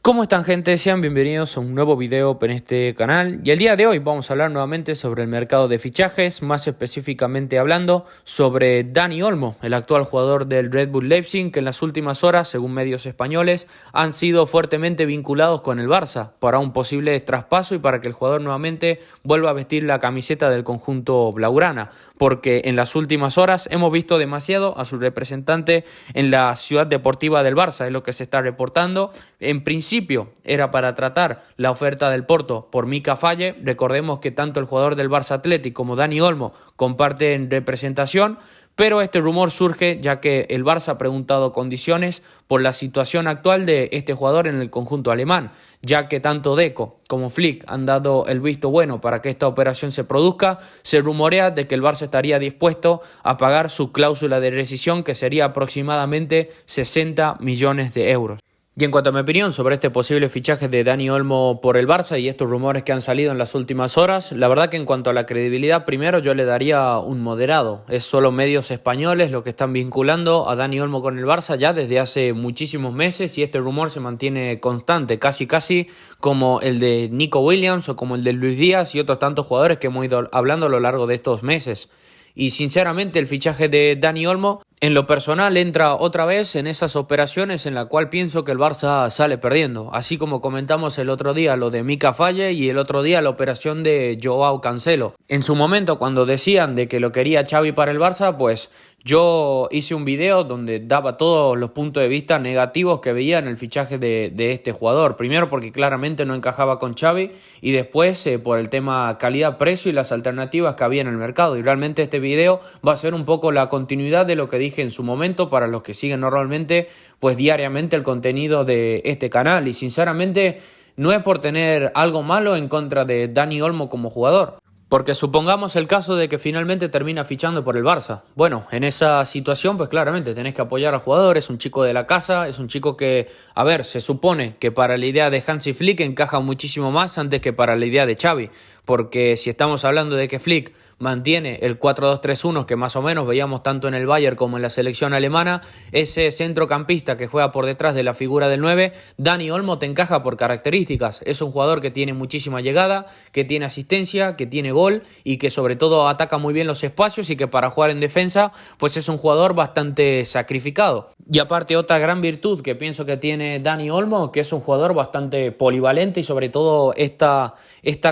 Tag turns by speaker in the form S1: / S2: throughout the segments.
S1: ¿Cómo están, gente? Sean bienvenidos a un nuevo video en este canal y el día de hoy vamos a hablar nuevamente sobre el mercado de fichajes, más específicamente hablando sobre Dani Olmo, el actual jugador del Red Bull Leipzig, que en las últimas horas, según medios españoles, han sido fuertemente vinculados con el Barça para un posible traspaso y para que el jugador nuevamente vuelva a vestir la camiseta del conjunto blaugrana, porque en las últimas horas hemos visto demasiado a su representante en la ciudad deportiva del Barça, es lo que se está reportando. En principio era para tratar la oferta del Porto por Mika Falle. Recordemos que tanto el jugador del Barça Athletic como Dani Olmo comparten representación, pero este rumor surge ya que el Barça ha preguntado condiciones por la situación actual de este jugador en el conjunto alemán, ya que tanto Deco como Flick han dado el visto bueno para que esta operación se produzca. Se rumorea de que el Barça estaría dispuesto a pagar su cláusula de rescisión, que sería aproximadamente 60 millones de euros. Y en cuanto a mi opinión sobre este posible fichaje de Dani Olmo por el Barça y estos rumores que han salido en las últimas horas, la verdad que en cuanto a la credibilidad, primero yo le daría un moderado. Es solo medios españoles los que están vinculando a Dani Olmo con el Barça ya desde hace muchísimos meses, y este rumor se mantiene constante, casi como el de Nico Williams o como el de Luis Díaz y otros tantos jugadores que hemos ido hablando a lo largo de estos meses. Y sinceramente el fichaje de Dani Olmo en lo personal entra otra vez en esas operaciones en la cual pienso que el Barça sale perdiendo, así como comentamos el otro día lo de Mika Falle y el otro día la operación de Joao Cancelo. En su momento, cuando decían de que lo quería Xavi para el Barça, pues yo hice un video donde daba todos los puntos de vista negativos que veía en el fichaje de este jugador. Primero porque claramente no encajaba con Xavi, y después por el tema calidad-precio y las alternativas que había en el mercado. Y realmente este video va a ser un poco la continuidad de lo que dije en su momento para los que siguen normalmente pues diariamente el contenido de este canal. Y sinceramente no es por tener algo malo en contra de Dani Olmo como jugador, porque supongamos el caso de que finalmente termina fichando por el Barça. Bueno, en esa situación pues claramente tenés que apoyar al jugador, es un chico de la casa, es un chico que, a ver, se supone que para la idea de Hansi Flick encaja muchísimo más antes que para la idea de Xavi, porque si estamos hablando de que Flick mantiene el 4-2-3-1 que más o menos veíamos tanto en el Bayern como en la selección alemana, ese centrocampista que juega por detrás de la figura del 9, Dani Olmo te encaja por características. Es un jugador que tiene muchísima llegada, que tiene asistencia, que tiene gol y que sobre todo ataca muy bien los espacios, y que para jugar en defensa pues es un jugador bastante sacrificado. Y aparte, otra gran virtud que pienso que tiene Dani Olmo, que es un jugador bastante polivalente, y sobre todo esta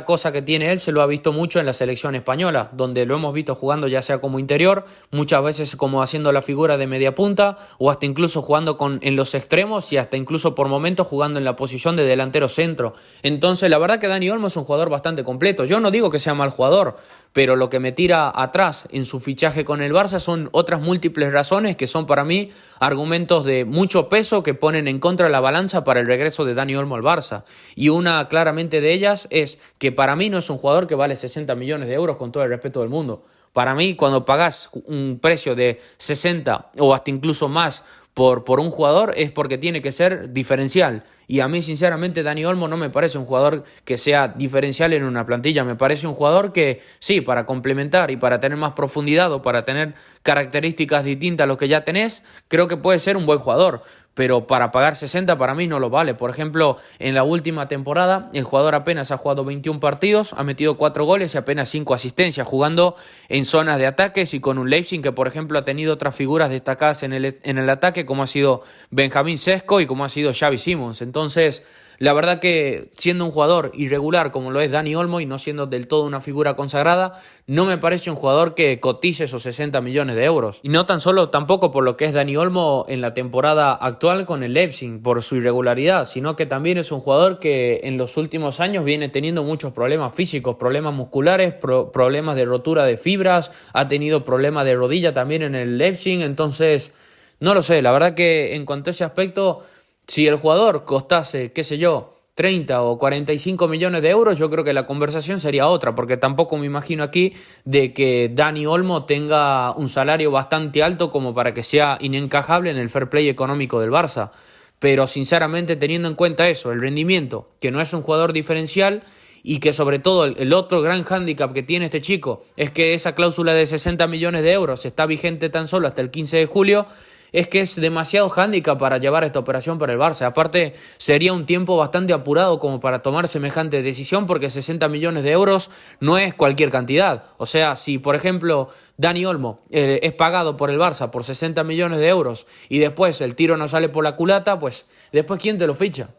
S1: cosa que tiene él se lo ha visto mucho en la selección española, donde lo hemos visto jugando ya sea como interior, muchas veces como haciendo la figura de media punta, o hasta incluso jugando en los extremos, y hasta incluso por momentos jugando en la posición de delantero centro. Entonces la verdad que Dani Olmo es un jugador bastante completo. Yo no digo que sea mal jugador, pero lo que me tira atrás en su fichaje con el Barça son otras múltiples razones que son para mí argumentos de mucho peso que ponen en contra la balanza para el regreso de Dani Olmo al Barça. Y una claramente de ellas es que para mí no es un jugador que vale 60 millones de euros, con todo el respeto del mundo. Para mí, cuando pagás un precio de 60 o hasta incluso más por un jugador, es porque tiene que ser diferencial. Y a mí, sinceramente, Dani Olmo no me parece un jugador que sea diferencial en una plantilla. Me parece un jugador que, sí, para complementar y para tener más profundidad o para tener características distintas a lo que ya tenés, creo que puede ser un buen jugador. Pero para pagar 60 para mí no lo vale. Por ejemplo, en la última temporada el jugador apenas ha jugado 21 partidos, ha metido 4 goles y apenas 5 asistencias, jugando en zonas de ataques y con un Leipzig que, por ejemplo, ha tenido otras figuras destacadas en el ataque, como ha sido Benjamín Sesko y como ha sido Xavi Simons. Entonces, la verdad que siendo un jugador irregular como lo es Dani Olmo y no siendo del todo una figura consagrada, no me parece un jugador que cotice esos 60 millones de euros. Y no tan solo tampoco por lo que es Dani Olmo en la temporada actual con el Leipzig, por su irregularidad, sino que también es un jugador que en los últimos años viene teniendo muchos problemas físicos, problemas musculares, problemas de rotura de fibras, ha tenido problemas de rodilla también en el Leipzig. Entonces, no lo sé, la verdad que en cuanto a ese aspecto, si el jugador costase, qué sé yo, 30 o 45 millones de euros, yo creo que la conversación sería otra, porque tampoco me imagino aquí de que Dani Olmo tenga un salario bastante alto como para que sea inencajable en el fair play económico del Barça. Pero sinceramente, teniendo en cuenta eso, el rendimiento, que no es un jugador diferencial, y que sobre todo el otro gran hándicap que tiene este chico es que esa cláusula de 60 millones de euros está vigente tan solo hasta el 15 de julio, es que es demasiado hándicap para llevar esta operación para el Barça. Aparte, sería un tiempo bastante apurado como para tomar semejante decisión, porque 60 millones de euros no es cualquier cantidad. O sea, si por ejemplo Dani Olmo es pagado por el Barça por 60 millones de euros y después el tiro no sale por la culata, pues después ¿quién te lo ficha?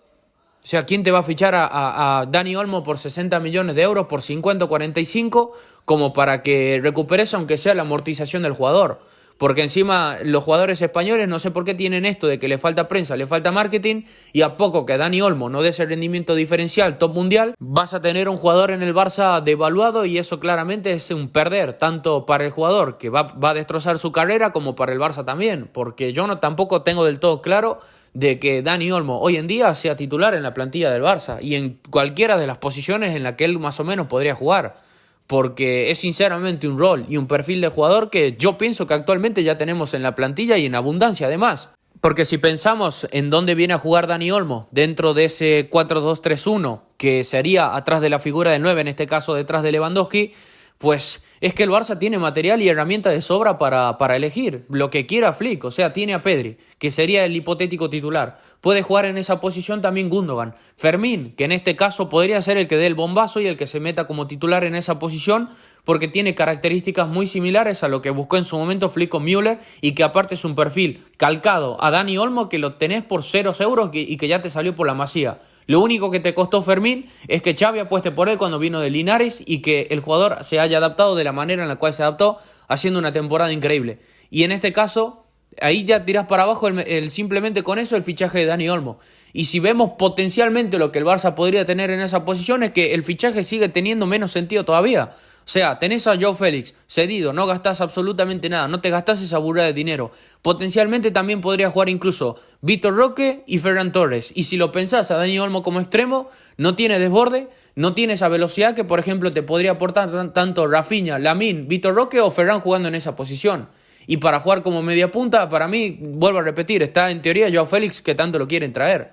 S1: O sea, ¿quién te va a fichar a Dani Olmo por 60 millones de euros, por 50 o 45, como para que recuperes aunque sea la amortización del jugador? Porque encima los jugadores españoles no sé por qué tienen esto de que le falta prensa, le falta marketing, y a poco que Dani Olmo no dé ese rendimiento diferencial top mundial, vas a tener un jugador en el Barça devaluado, y eso claramente es un perder, tanto para el jugador que va a destrozar su carrera, como para el Barça también, porque yo tampoco tengo del todo claro de que Dani Olmo hoy en día sea titular en la plantilla del Barça y en cualquiera de las posiciones en la que él más o menos podría jugar, porque es sinceramente un rol y un perfil de jugador que yo pienso que actualmente ya tenemos en la plantilla y en abundancia además. Porque si pensamos en dónde viene a jugar Dani Olmo dentro de ese 4-2-3-1, que sería atrás de la figura del 9, en este caso detrás de Lewandowski, pues es que el Barça tiene material y herramientas de sobra para elegir lo que quiera Flick. O sea, tiene a Pedri, que sería el hipotético titular. Puede jugar en esa posición también Gundogan. Fermín, que en este caso podría ser el que dé el bombazo y el que se meta como titular en esa posición, porque tiene características muy similares a lo que buscó en su momento Flick con Müller, y que aparte es un perfil calcado a Dani Olmo, que lo tenés por 0 euros y que ya te salió por la Masía. Lo único que te costó Fermín es que Xavi apueste por él cuando vino de Linares y que el jugador se haya adaptado de la manera en la cual se adaptó, haciendo una temporada increíble. Y en este caso, ahí ya tirás para abajo simplemente con eso el fichaje de Dani Olmo. Y si vemos potencialmente lo que el Barça podría tener en esa posición, es que el fichaje sigue teniendo menos sentido todavía. O sea, tenés a Joao Félix cedido, no gastás absolutamente nada, no te gastás esa burrada de dinero. Potencialmente también podría jugar incluso Vitor Roque y Ferran Torres. Y si lo pensás, a Dani Olmo como extremo, no tiene desborde, no tiene esa velocidad que, por ejemplo, te podría aportar tanto Rafinha, Lamine, Vitor Roque o Ferran jugando en esa posición. Y para jugar como media punta, para mí, vuelvo a repetir, está en teoría Joao Félix, que tanto lo quieren traer.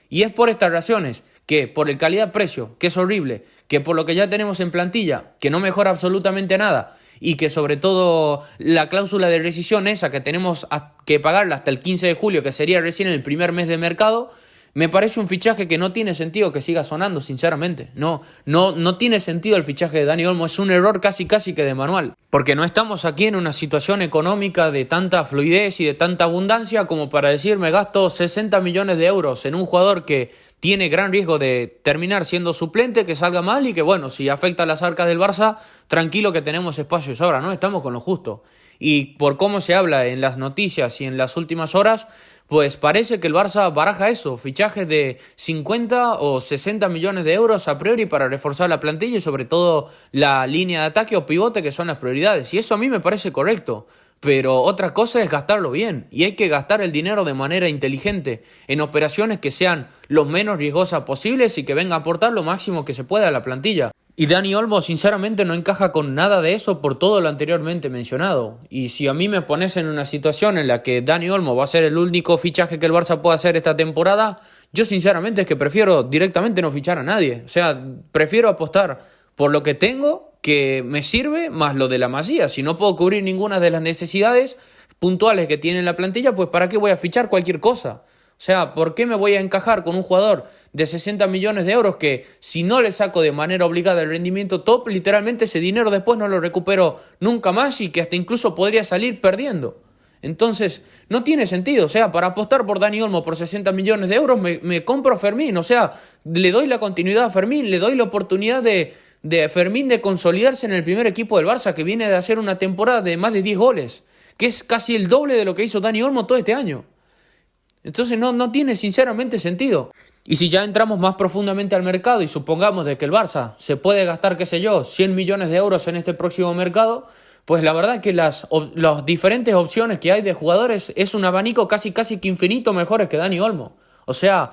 S1: Y es por estas razones, que por el calidad-precio, que es horrible, que por lo que ya tenemos en plantilla, que no mejora absolutamente nada, y que sobre todo la cláusula de rescisión esa que tenemos que pagarla hasta el 15 de julio, que sería recién el primer mes de mercado, me parece un fichaje que no tiene sentido que siga sonando, sinceramente. No tiene sentido el fichaje de Dani Olmo, es un error casi que de manual. Porque no estamos aquí en una situación económica de tanta fluidez y de tanta abundancia como para decir me gasto 60 millones de euros en un jugador que tiene gran riesgo de terminar siendo suplente, que salga mal y que bueno, si afecta a las arcas del Barça, tranquilo que tenemos espacios ahora, ¿no? Estamos con lo justo. Y por cómo se habla en las noticias y en las últimas horas, pues parece que el Barça baraja eso, fichajes de 50 o 60 millones de euros a priori para reforzar la plantilla y sobre todo la línea de ataque o pivote, que son las prioridades. Y eso a mí me parece correcto. Pero otra cosa es gastarlo bien, y hay que gastar el dinero de manera inteligente, en operaciones que sean lo menos riesgosas posibles y que vengan a aportar lo máximo que se pueda a la plantilla. Y Dani Olmo sinceramente no encaja con nada de eso por todo lo anteriormente mencionado. Y si a mí me pones en una situación en la que Dani Olmo va a ser el único fichaje que el Barça pueda hacer esta temporada, yo sinceramente es que prefiero directamente no fichar a nadie. O sea, prefiero apostar por lo que tengo, que me sirve, más lo de la Masía. Si no puedo cubrir ninguna de las necesidades puntuales que tiene la plantilla, pues ¿para qué voy a fichar cualquier cosa? O sea, ¿por qué me voy a encajar con un jugador de 60 millones de euros que si no le saco de manera obligada el rendimiento top, literalmente ese dinero después no lo recupero nunca más y que hasta incluso podría salir perdiendo? Entonces, no tiene sentido. O sea, para apostar por Dani Olmo por 60 millones de euros me compro a Fermín. O sea, le doy la continuidad a Fermín, le doy la oportunidad de Fermín de consolidarse en el primer equipo del Barça, que viene de hacer una temporada de más de 10 goles, que es casi el doble de lo que hizo Dani Olmo todo este año. Entonces no tiene sinceramente sentido. Y si ya entramos más profundamente al mercado y supongamos de que el Barça se puede gastar, qué sé yo, 100 millones de euros en este próximo mercado, pues la verdad que las diferentes opciones que hay de jugadores es un abanico casi que infinito mejores que Dani Olmo. O sea,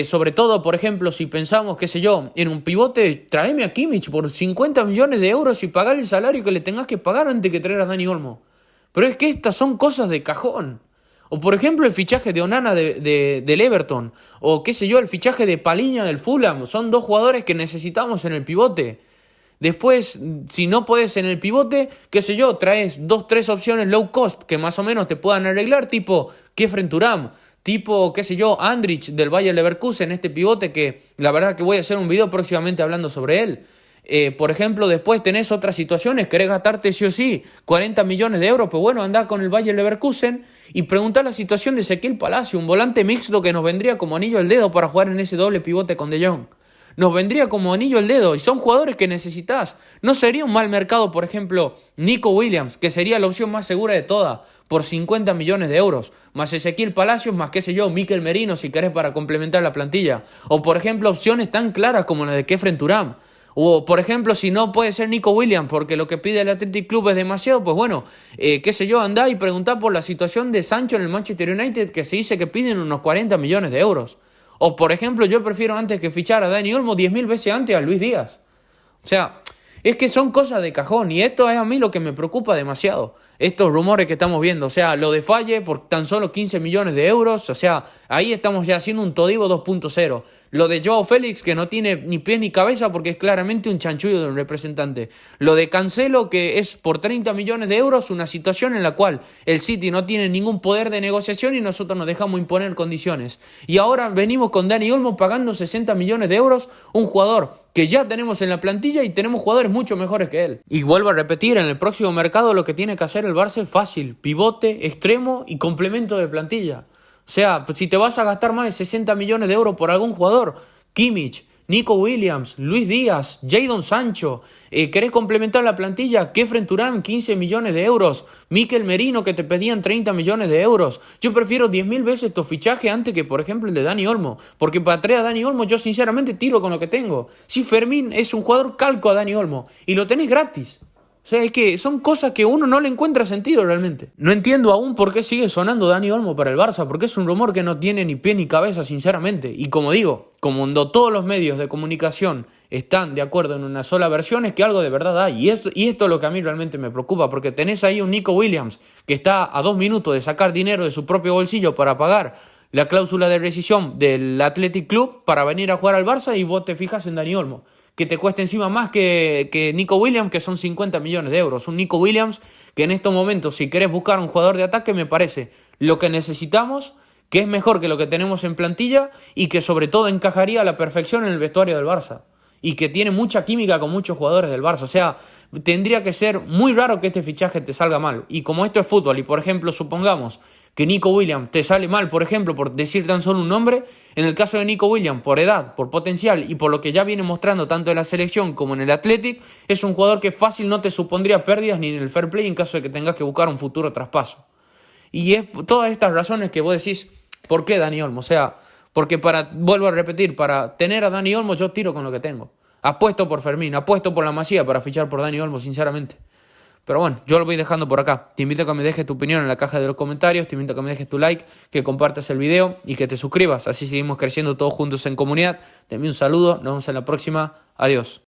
S1: sobre todo, por ejemplo, si pensamos, qué sé yo, en un pivote, tráeme a Kimmich por 50 millones de euros y pagar el salario que le tengas que pagar antes que traer a Dani Olmo. Pero es que estas son cosas de cajón. O por ejemplo el fichaje de Onana del Everton, o qué sé yo, el fichaje de Palhinha del Fulham. Son dos jugadores que necesitamos en el pivote. Después, si no puedes en el pivote, qué sé yo, traes 2-3 opciones low cost que más o menos te puedan arreglar, tipo Kefren Thuram, tipo, qué sé yo, Andrich del Bayer Leverkusen, este pivote que la verdad que voy a hacer un video próximamente hablando sobre él. Por ejemplo, después tenés otras situaciones, querés gastarte sí o sí 40 millones de euros, pues bueno, andá con el Bayer Leverkusen y preguntá la situación de Ezequiel Palacio, un volante mixto que nos vendría como anillo al dedo para jugar en ese doble pivote con De Jong. Nos vendría como anillo al dedo y son jugadores que necesitas. No sería un mal mercado, por ejemplo, Nico Williams, que sería la opción más segura de todas, por 50 millones de euros, más Ezequiel Palacios, más qué sé yo, Mikel Merino si querés para complementar la plantilla. O por ejemplo, opciones tan claras como la de Kefren Thuram. O, por ejemplo, si no puede ser Nico Williams porque lo que pide el Athletic Club es demasiado, pues bueno, qué sé yo, andá y preguntá por la situación de Sancho en el Manchester United, que se dice que piden unos 40 millones de euros. O, por ejemplo, yo prefiero antes que fichar a Dani Olmo 10.000 veces antes a Luis Díaz. O sea, es que son cosas de cajón y esto es a mí lo que me preocupa demasiado. Estos rumores que estamos viendo, o sea, lo de Falle por tan solo 15 millones de euros, o sea, ahí estamos ya haciendo un Todibo 2.0. Lo de Joao Félix, que no tiene ni pies ni cabeza porque es claramente un chanchullo de un representante. Lo de Cancelo, que es por 30 millones de euros, una situación en la cual el City no tiene ningún poder de negociación y nosotros nos dejamos imponer condiciones. Y ahora venimos con Dani Olmo pagando 60 millones de euros, un jugador que ya tenemos en la plantilla y tenemos jugadores mucho mejores que él. Y vuelvo a repetir, en el próximo mercado lo que tiene que hacer el Barça es fácil: pivote, extremo y complemento de plantilla. O sea, si te vas a gastar más de 60 millones de euros por algún jugador, Kimmich, Nico Williams, Luis Díaz, Jadon Sancho, querés complementar la plantilla, Kefren Thuram, 15 millones de euros, Mikel Merino, que te pedían 30 millones de euros. Yo prefiero 10.000 veces tu fichaje antes que, por ejemplo, el de Dani Olmo, porque para traer a Dani Olmo yo sinceramente tiro con lo que tengo. Si Fermín es un jugador calco a Dani Olmo y lo tenés gratis. O sea, es que son cosas que uno no le encuentra sentido realmente. No entiendo aún por qué sigue sonando Dani Olmo para el Barça, porque es un rumor que no tiene ni pie ni cabeza, sinceramente. Y como digo, como todos los medios de comunicación están de acuerdo en una sola versión, es que algo de verdad hay. Y esto es lo que a mí realmente me preocupa, porque tenés ahí un Nico Williams que está a 2 minutos de sacar dinero de su propio bolsillo para pagar la cláusula de rescisión del Athletic Club para venir a jugar al Barça, y vos te fijas en Dani Olmo, que te cuesta encima más que Nico Williams, que son 50 millones de euros. Un Nico Williams que en estos momentos, si querés buscar un jugador de ataque, me parece lo que necesitamos, que es mejor que lo que tenemos en plantilla y que sobre todo encajaría a la perfección en el vestuario del Barça. Y que tiene mucha química con muchos jugadores del Barça. O sea, tendría que ser muy raro que este fichaje te salga mal. Y como esto es fútbol y, por ejemplo, supongamos que Nico Williams te sale mal, por ejemplo, por decir tan solo un nombre, en el caso de Nico Williams, por edad, por potencial y por lo que ya viene mostrando tanto en la selección como en el Athletic, es un jugador que fácil no te supondría pérdidas ni en el fair play en caso de que tengas que buscar un futuro traspaso. Y es todas estas razones que vos decís, ¿por qué Dani Olmo? O sea, porque vuelvo a repetir, para tener a Dani Olmo yo tiro con lo que tengo. Apuesto por Fermín, apuesto por la Masía para fichar por Dani Olmo, sinceramente. Pero bueno, yo lo voy dejando por acá. Te invito a que me dejes tu opinión en la caja de los comentarios, te invito a que me dejes tu like, que compartas el video y que te suscribas. Así seguimos creciendo todos juntos en comunidad. Te envío un saludo, nos vemos en la próxima. Adiós.